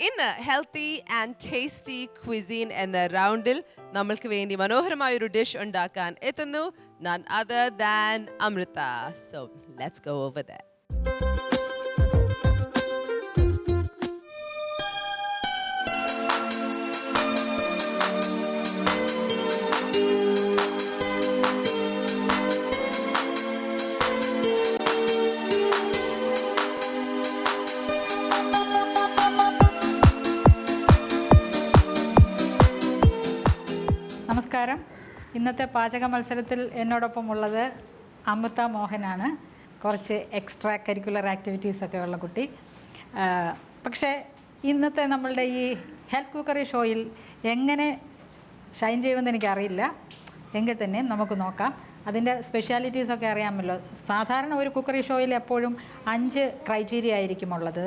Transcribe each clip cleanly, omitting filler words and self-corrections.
ഇന്ന് healthy and tasty cuisine എന്ന റൗണ്ടിൽ നമ്മൾക്ക് വേണ്ടി മനോഹരമായ ഒരു ഡിഷ് ഉണ്ടാക്കാൻ എത്തുന്നു none other than Amrita. So let's go over there. നമസ്കാരം. ഇന്നത്തെ പാചക മത്സരത്തിൽ എന്നോടൊപ്പമുള്ളത് അമൃത മോഹനാണ്. കുറച്ച് എക്സ്ട്രാ കരിക്കുലർ ആക്ടിവിറ്റീസൊക്കെ ഉള്ള കുട്ടി. പക്ഷേ ഇന്നത്തെ നമ്മളുടെ ഈ ഹെൽത്ത് കുക്കറി ഷോയിൽ എങ്ങനെ ഷൈൻ ചെയ്യുമെന്ന് എനിക്കറിയില്ല. എങ്കിൽ തന്നെ നമുക്ക് നോക്കാം. അതിൻ്റെ സ്പെഷ്യാലിറ്റീസൊക്കെ അറിയാമല്ലോ. സാധാരണ ഒരു കുക്കറി ഷോയിൽ എപ്പോഴും 5 ക്രൈറ്റീരിയ ആയിരിക്കും ഉള്ളത്.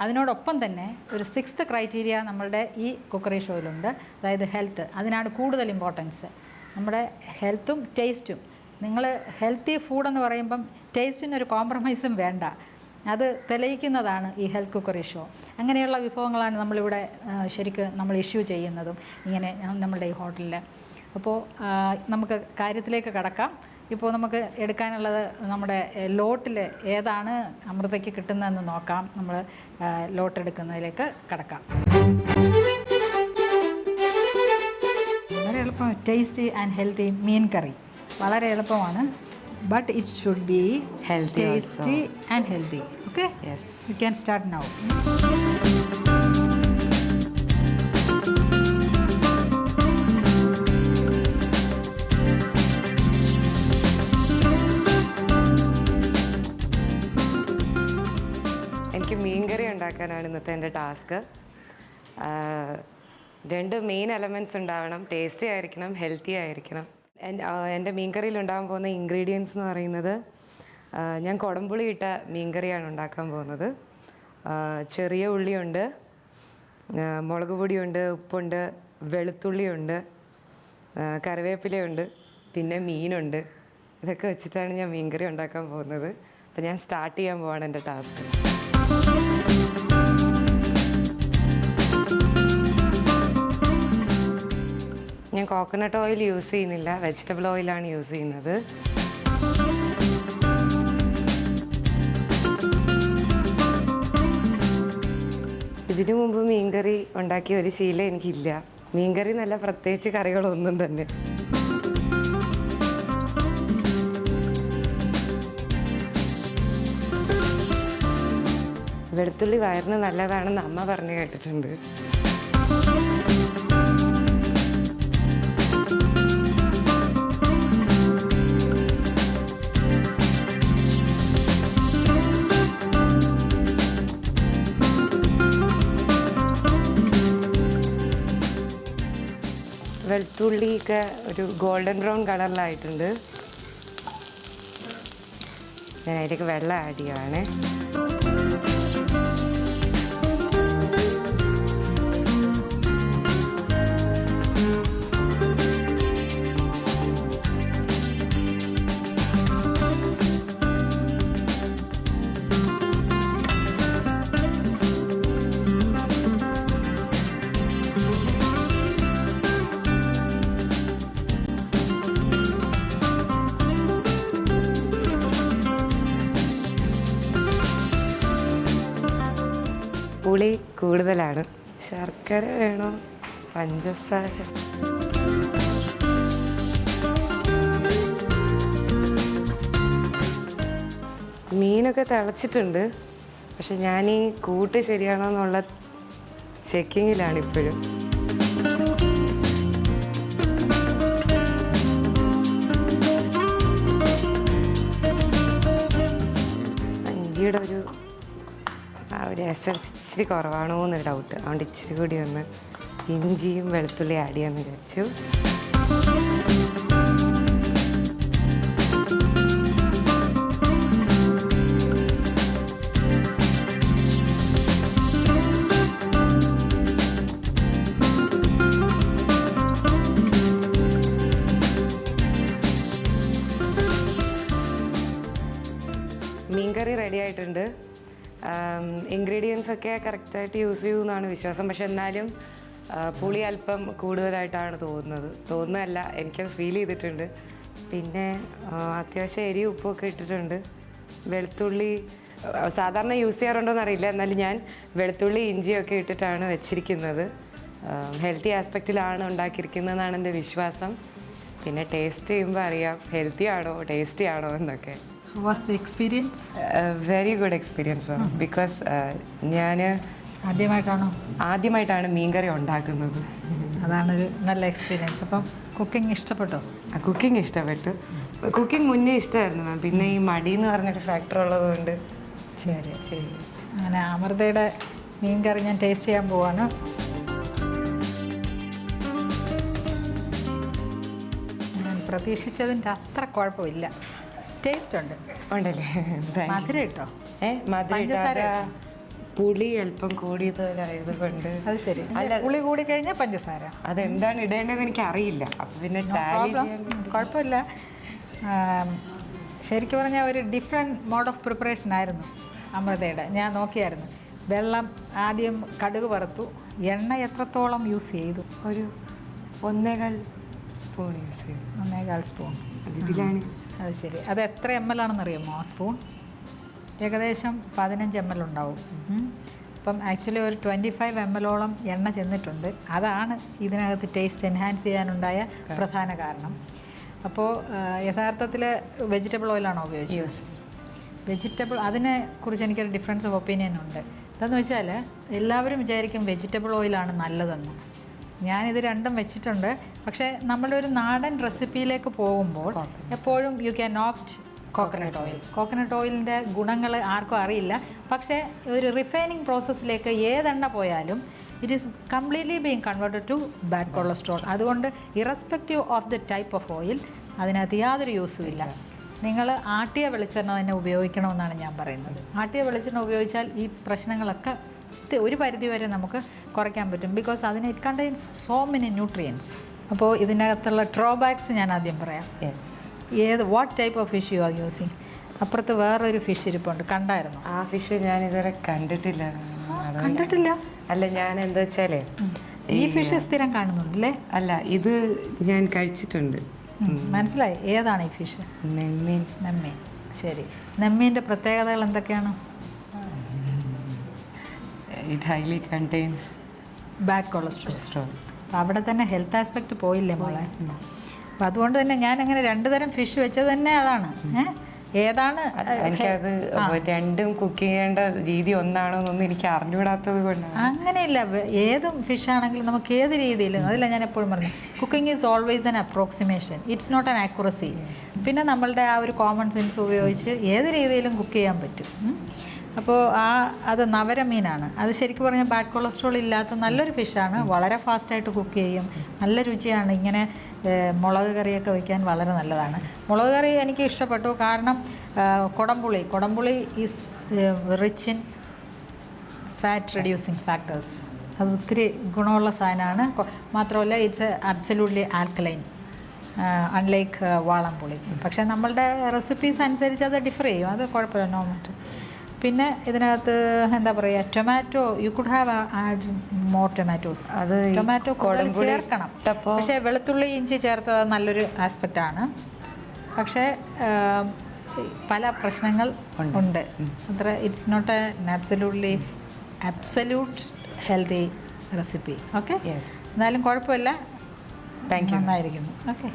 അതിനോടൊപ്പം തന്നെ ഒരു 6th ക്രൈറ്റീരിയ നമ്മളുടെ ഈ കുക്കറി ഷോയിലുണ്ട്. അതായത് ഹെൽത്ത്. അതിനാണ് കൂടുതൽ ഇമ്പോർട്ടൻസ്. നമ്മുടെ ഹെൽത്തും ടേസ്റ്റും. നിങ്ങൾ ഹെൽത്തി ഫുഡെന്ന് പറയുമ്പം ടേസ്റ്റിനൊരു കോംപ്രമൈസും വേണ്ട. അത് തെളിയിക്കുന്നതാണ് ഈ ഹെൽത്ത് കുക്കറി ഷോ. അങ്ങനെയുള്ള വിഭവങ്ങളാണ് നമ്മളിവിടെ ശരിക്കും നമ്മൾ ഇഷ്യൂ ചെയ്യുന്നതും ഇങ്ങനെ നമ്മളുടെ ഈ ഹോട്ടലിൽ. അപ്പോൾ നമുക്ക് കാര്യത്തിലേക്ക് കടക്കാം. ഇപ്പോൾ നമുക്ക് എടുക്കാനുള്ളത് നമ്മുടെ ലോട്ടിൽ ഏതാണ് അമൃതയ്ക്ക് കിട്ടുന്നതെന്ന് നോക്കാം. നമ്മൾ ലോട്ട് എടുക്കുന്നതിലേക്ക് കടക്കാം. വളരെ എളുപ്പം. ടേസ്റ്റി ആൻഡ് ഹെൽത്തി മീൻ കറി വളരെ എളുപ്പമാണ്. But it should be tasty and healthy. Okay, you can start now. മീൻകറി ഉണ്ടാക്കാനാണ് ഇന്നത്തെ എൻ്റെ ടാസ്ക്. 2 മെയിൻ എലമെൻറ്റ്സ് ഉണ്ടാവണം. ടേസ്റ്റി ആയിരിക്കണം, ഹെൽത്തി ആയിരിക്കണം. എൻ്റെ മീൻകറിയിൽ ഉണ്ടാകാൻ പോകുന്ന ഇൻഗ്രീഡിയൻസ് എന്ന് പറയുന്നത്, ഞാൻ കുടംപുളി ഇട്ട മീൻകറിയാണ് ഉണ്ടാക്കാൻ പോകുന്നത്. ചെറിയ ഉള്ളിയുണ്ട്, മുളക് പൊടിയുണ്ട്, ഉപ്പുണ്ട്, വെളുത്തുള്ളിയുണ്ട്, കറിവേപ്പിലയുണ്ട്, പിന്നെ മീനുണ്ട്. ഇതൊക്കെ വെച്ചിട്ടാണ് ഞാൻ മീൻകറി ഉണ്ടാക്കാൻ പോകുന്നത്. അപ്പോൾ ഞാൻ സ്റ്റാർട്ട് ചെയ്യാൻ പോവാണ് എൻ്റെ ടാസ്ക്. ഞാൻ കോക്കനട്ട് ഓയിൽ യൂസ് ചെയ്യുന്നില്ല, വെജിറ്റബിൾ ഓയിലാണ് യൂസ് ചെയ്യുന്നത്. ഇതിനു മുമ്പ് മീൻകറി ഉണ്ടാക്കിയ ഒരു ശീലം എനിക്കില്ല. മീൻകറി നല്ല പ്രത്യേകിച്ച് കറികളൊന്നും തന്നെ. വെളുത്തുള്ളി വയറിന് നല്ലതാണെന്ന് അമ്മ പറഞ്ഞു കേട്ടിട്ടുണ്ട്. വെളുത്തുള്ളിയൊക്കെ ഒരു ഗോൾഡൻ ബ്രൗൺ കളറിലായിട്ടുണ്ട്. ഞാൻ അതിലേക്ക് വെള്ളം ആഡ് ചെയ്യുവാണ്. പുളി കൂടുതലാണ്. ശർക്കര വേണോ, പഞ്ചസാര? മീനൊക്കെ തിളച്ചിട്ടുണ്ട്. പക്ഷെ ഞാൻ ഈ കൂട്ട് ശരിയാണോ എന്നുള്ള ചെക്കിങ്ങിലാണ് ഇപ്പോഴും. ഇഞ്ചിയുടെ ഒരു എസൻസ് ഇച്ചിരി കുറവാണോ എന്നൊരു ഡൗട്ട്. അതുകൊണ്ട് ഇച്ചിരി കൂടി ഒന്ന് ഇഞ്ചിയും വെളുത്തുള്ളി ആഡ് ചെയ്യാമെന്ന് വിചാരിച്ചു. മീൻകറി റെഡി ആയിട്ടുണ്ട്. ഇൻഗ്രീഡിയൻസ് ഒക്കെ കറക്റ്റായിട്ട് യൂസ് ചെയ്തു എന്നാണ് വിശ്വാസം. പക്ഷെ എന്നാലും പുളി അല്പം കൂടുതലായിട്ടാണ് തോന്നുന്നതല്ല, എനിക്ക് ഫീൽ ചെയ്തിട്ടുണ്ട്. പിന്നെ അത്യാവശ്യം എരിവ് ഉപ്പൊക്കെ ഇട്ടിട്ടുണ്ട്. വെളുത്തുള്ളി സാധാരണ യൂസ് ചെയ്യാറുണ്ടോയെന്ന് അറിയില്ല, എന്നാലും ഞാൻ വെളുത്തുള്ളി ഇഞ്ചിയൊക്കെ ഇട്ടിട്ടാണ് വെച്ചിരിക്കുന്നത്. ഹെൽത്തി ആസ്പെക്റ്റിലാണ് ഉണ്ടാക്കിയിരിക്കുന്നതെന്നാണ് എൻ്റെ വിശ്വാസം. പിന്നെ ടേസ്റ്റ് ചെയ്യുമ്പോൾ അറിയാം ഹെൽത്തി ആണോ ടേസ്റ്റി ആണോ എന്നൊക്കെ. Was the experience? Very good experience ma'am. Because ഞാൻ ആദ്യമായിട്ടാണ് മീൻകറി ഉണ്ടാക്കുന്നത്. അതാണൊരു നല്ല എക്സ്പീരിയൻസ്. അപ്പം കുക്കിംഗ് ഇഷ്ടപ്പെട്ടോ? കുക്കിംഗ് ഇഷ്ടപ്പെട്ടു. കുക്കിംഗ് മുന്നേ ഇഷ്ടമായിരുന്നു മാം. പിന്നെ ഈ മടി എന്ന് പറഞ്ഞൊരു ഫാക്ടർ ഉള്ളതുകൊണ്ട് ശരി. അങ്ങനെ അമൃതയുടെ മീൻകറി ഞാൻ ടേസ്റ്റ് ചെയ്യാൻ പോവാണ്. ഞാൻ പ്രതീക്ഷിച്ചതിൻ്റെ അത്ര കുഴപ്പമില്ല, ടേസ്റ്റ് ഉണ്ട്. ഉണ്ടല്ലേ? മധുരം ഇട്ടോ? മധുരം പുളി അല്പം കൂടിയതായതുകൊണ്ട്. അത് ശരി. അല്ല, പുളി കൂടി കഴിഞ്ഞാൽ പഞ്ചസാര. അതെന്താണ് ഇടേണ്ടതെന്ന് എനിക്ക് അറിയില്ല. അപ്പം പിന്നെ കുഴപ്പമില്ല. ശരിക്കും പറഞ്ഞാൽ ഒരു ഡിഫറെൻറ്റ് മോഡ് ഓഫ് പ്രിപ്പറേഷൻ ആയിരുന്നു അമൃതയുടെ. ഞാൻ നോക്കിയായിരുന്നു. വെള്ളം ആദ്യം കടുക് വറുത്തു. എണ്ണ എത്രത്തോളം യൂസ് ചെയ്തു? ഒരു 1.25 സ്പൂൺ യൂസ് ചെയ്തു. 1.25 സ്പൂൺ. ഇതിലാണ്. അത് ശരി. അത് എത്ര ml ആണെന്നറിയാമോ ആ സ്പൂൺ? ഏകദേശം 15 ml ഉണ്ടാവും. അപ്പം ആക്ച്വലി ഒരു 25 ml എണ്ണ ചെന്നിട്ടുണ്ട്. അതാണ് ഇതിനകത്ത് ടേസ്റ്റ് എൻഹാൻസ് ചെയ്യാനുണ്ടായ പ്രധാന കാരണം. അപ്പോൾ യഥാർത്ഥത്തിൽ വെജിറ്റബിൾ ഓയിലാണോ ഉപയോഗിച്ചത്? വെജിറ്റബിൾ, അതിനെക്കുറിച്ച് എനിക്കൊരു ഡിഫറൻസ് ഓഫ് ഒപ്പീനിയൻ ഉണ്ട്. എന്താണെന്ന് വെച്ചാൽ എല്ലാവരും വിചാരിക്കും വെജിറ്റബിൾ ഓയിലാണ് നല്ലതെന്ന്. ഞാനിത് രണ്ടും വെച്ചിട്ടുണ്ട്. പക്ഷേ നമ്മളൊരു നാടൻ റെസിപ്പിയിലേക്ക് പോകുമ്പോൾ എപ്പോഴും you can opt coconut oil. Coconut ഓയിലിൻ്റെ ഗുണങ്ങൾ ആർക്കും അറിയില്ല. പക്ഷേ ഒരു റിഫൈനിങ് പ്രോസസ്സിലേക്ക് ഏതെണ്ണ പോയാലും it is completely being converted to bad cholesterol. അതുകൊണ്ട് irrespective of the type of oil അതിനകത്ത് യാതൊരു യൂസും ഇല്ല. നിങ്ങൾ ആട്ടിയ വെളിച്ചെണ്ണ തന്നെ ഉപയോഗിക്കണമെന്നാണ് ഞാൻ പറയുന്നത്. ആട്ടിയ വെളിച്ചെണ്ണ ഉപയോഗിച്ചാൽ ഈ പ്രശ്നങ്ങളൊക്കെ ഒരു പരിധിവരെ നമുക്ക് കുറയ്ക്കാൻ പറ്റും. ബിക്കോസ് അതിന് it contains so many nutrients. അപ്പോൾ ഇതിനകത്തുള്ള ഡ്രോബാക്സ് ഞാൻ ആദ്യം പറയാം. What type of fish you are using? അപ്പുറത്ത് വേറൊരു ഫിഷ് ഇരിപ്പുണ്ട്, കണ്ടായിരുന്നു? ആ ഫിഷ് ഞാൻ ഇതുവരെ കണ്ടിട്ടില്ല. അല്ല, ഞാൻ എന്താ വെച്ചാലേ ഈ ഫിഷ് സ്ഥിരം കാണുന്നുണ്ടല്ലേ? അല്ല, ഇത് ഞാൻ കഴിച്ചിട്ടുണ്ട്. മനസ്സിലായി. ഏതാണ് ഈ ഫിഷ്? നെമ്മീൻ. നെമ്മീൻ. ശരി. നെമ്മീൻ്റെ പ്രത്യേകതകൾ എന്തൊക്കെയാണ്? It highly contains bad cholesterol. അപ്പോൾ അവിടെ തന്നെ ഹെൽത്ത് ആസ്പെക്റ്റ് പോയില്ലേ മോളെ? അപ്പോൾ അതുകൊണ്ട് തന്നെ ഞാൻ അങ്ങനെ 2 തരം ഫിഷ് വെച്ചത് തന്നെ അതാണ്. ഏതാണ്? എനിക്കത് രണ്ടും കുക്ക് ചെയ്യേണ്ട രീതി ഒന്നാണോ എന്നൊന്നും എനിക്ക് അറിഞ്ഞുകൂടാത്തത് കൊണ്ടാണ്. അങ്ങനെയില്ല, ഏതും ഫിഷാണെങ്കിലും നമുക്ക് ഏത് രീതിയിലും. അതില്ല ഞാൻ എപ്പോഴും പറഞ്ഞു, cooking is always an approximation, it's not an accuracy. പിന്നെ നമ്മളുടെ ആ ഒരു കോമൺ സെൻസ് ഉപയോഗിച്ച് ഏത് രീതിയിലും കുക്ക് ചെയ്യാൻ പറ്റും. അപ്പോൾ അത് നവരമീനാണ്. അത് ശരിക്കും പറഞ്ഞാൽ ബാഡ് കൊളസ്ട്രോൾ ഇല്ലാത്ത നല്ലൊരു ഫിഷാണ്. വളരെ ഫാസ്റ്റായിട്ട് കുക്ക് ചെയ്യും, നല്ല രുചിയാണ്. ഇങ്ങനെ മുളക് കറിയൊക്കെ വയ്ക്കാൻ വളരെ നല്ലതാണ്. മുളക് കറി എനിക്ക് ഇഷ്ടപ്പെട്ടു. കാരണം കൊടംപുളി is rich in fat reducing factors. അത് ഒത്തിരി ഗുണമുള്ള സാധനമാണ്. മാത്രമല്ല ഇറ്റ്സ് അബ്സല്യൂട്ട്ലി ആൽക്കലൈൻ, അൺലൈക്ക് വാളംപുളി. പക്ഷേ നമ്മളുടെ റെസിപ്പീസ് അനുസരിച്ച് അത് ഡിഫർ ചെയ്യും, അത് കുഴപ്പമില്ല, നോ മാറ്റർ. പിന്നെ ഇതിനകത്ത് എന്താ പറയുക, tomato you could have add more tomatoes. അത് ടൊമാറ്റോ കൂടുതൽ ചേർക്കണം. പക്ഷേ വെളുത്തുള്ളി ഇഞ്ചി ചേർത്തത് നല്ലൊരു ആസ്പെക്റ്റാണ്. പക്ഷേ പല പ്രശ്നങ്ങൾ ഉണ്ട്. അത്ര it's not an absolute healthy recipe. Okay, എന്നാലും കുഴപ്പമില്ല, നന്നായിരിക്കുന്നു. ഓക്കെ.